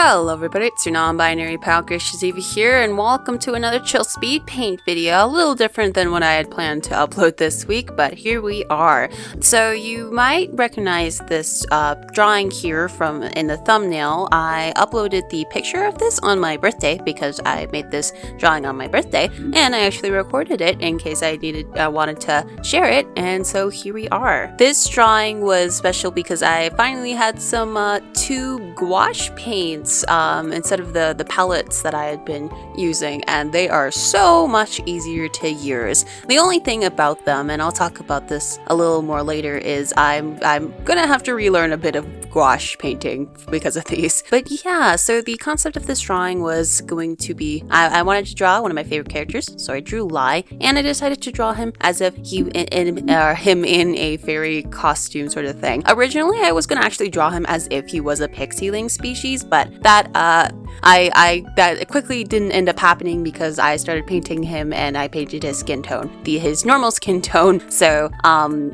Hello everybody, it's your non-binary pal Gracious E.V.A here, and welcome to another chill speed paint video. A little different than what I had planned to upload this week, but here we are. So you might recognize this drawing here from in the thumbnail. I uploaded the picture of this on my birthday because I made this drawing on my birthday, and I actually recorded it in case I wanted to share it, and so here we are. This drawing was special because I finally had some two gouache paints instead of the palettes that I had been using, and they are so much easier to use. The only thing about them, and I'll talk about this a little more later, is I'm gonna have to relearn a bit of gouache painting because of these. But yeah, so the concept of this drawing was going to be I wanted to draw one of my favorite characters, so I drew Lai, and I decided to draw him as if him in a fairy costume sort of thing. Originally, I was gonna actually draw him as if he was a pixie-ling species, but that quickly didn't end up happening because I started painting him and I painted his skin tone, his normal skin tone. So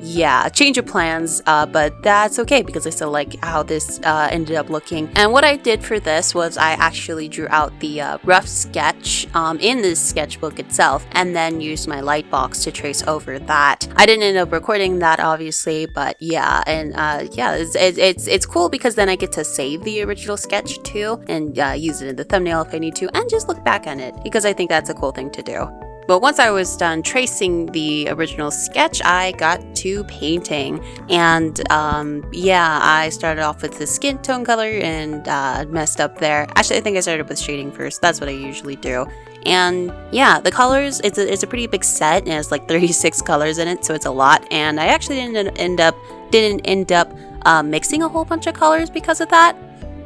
yeah, change of plans, but that's okay because I still like how this ended up looking. And what I did for this was I actually drew out the rough sketch in this sketchbook itself, and then used my light box to trace over that. I didn't end up recording that obviously, but yeah, and yeah, it's cool because then I get to save the original sketch too and use it in the thumbnail if I need to, and just look back on it because I think that's a cool thing to do. But once I was done tracing the original sketch, I got to painting, and yeah, I started off with the skin tone color and messed up there. Actually, I think I started with shading first. That's what I usually do. And yeah, the colors, it's a pretty big set, and it has like 36 colors in it, so it's a lot, and I actually didn't end up mixing a whole bunch of colors because of that.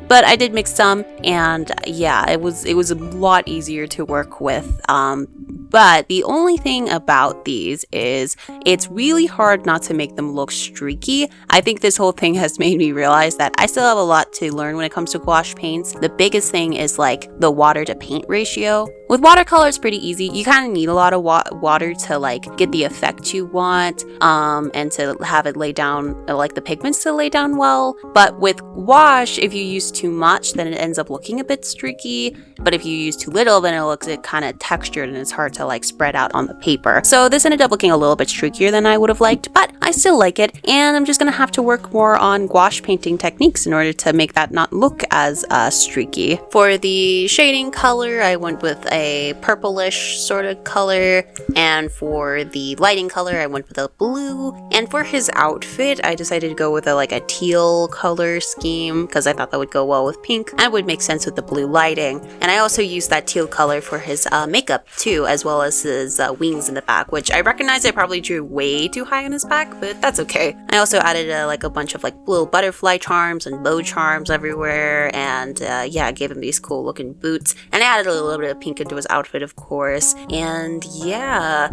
But I did mix some, and yeah, it was a lot easier to work with. But the only thing about these is it's really hard not to make them look streaky. I think this whole thing has made me realize that I still have a lot to learn when it comes to gouache paints. The biggest thing is like the water to paint ratio. With watercolor, it's pretty easy. You kind of need a lot of water to like get the effect you want, and to have it lay down, like the pigments to lay down well. But with gouache, if you use too much, then it ends up looking a bit streaky. But if you use too little, then it looks kind of textured and it's hard to like spread out on the paper. So this ended up looking a little bit streakier than I would have liked, but I still like it. And I'm just gonna have to work more on gouache painting techniques in order to make that not look as streaky. For the shading color, I went with a purplish sort of color, and for the lighting color I went with a blue, and for his outfit I decided to go with a teal color scheme because I thought that would go well with pink and would make sense with the blue lighting. And I also used that teal color for his makeup too, as well as his wings in the back, which I recognize I probably drew way too high on his back, but that's okay. I also added a bunch of little butterfly charms and bow charms everywhere, and yeah, I gave him these cool looking boots, and I added a little bit of pink into his outfit, of course. And yeah,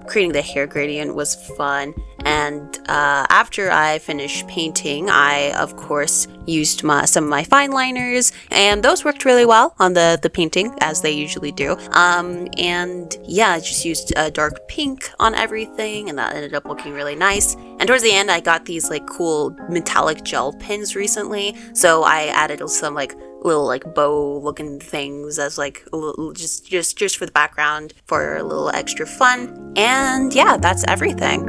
creating the hair gradient was fun. And after I finished painting, I of course used some of my fine liners, and those worked really well on the painting, as they usually do. And yeah, I just used dark pink on everything, and that ended up looking really nice. And towards the end, I got these cool metallic gel pins recently, so I added some little bow looking things as a little, just for the background for a little extra fun. And yeah, that's everything.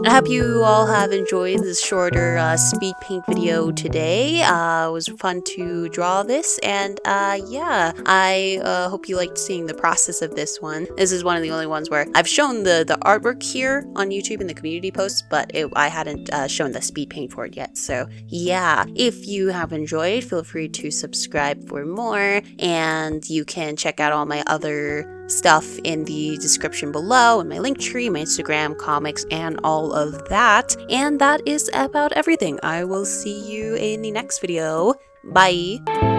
I hope you all have enjoyed this shorter speed paint video today. It was fun to draw this, and yeah, I hope you liked seeing the process of this one. This is one of the only ones where I've shown the artwork here on YouTube in the community posts, but I hadn't shown the speed paint for it yet. So yeah, if you have enjoyed, feel free to subscribe for more, and you can check out all my other stuff in the description below, and my link tree, my Instagram, comics, and all of that. And that is about everything. I will see you in the next video. Bye!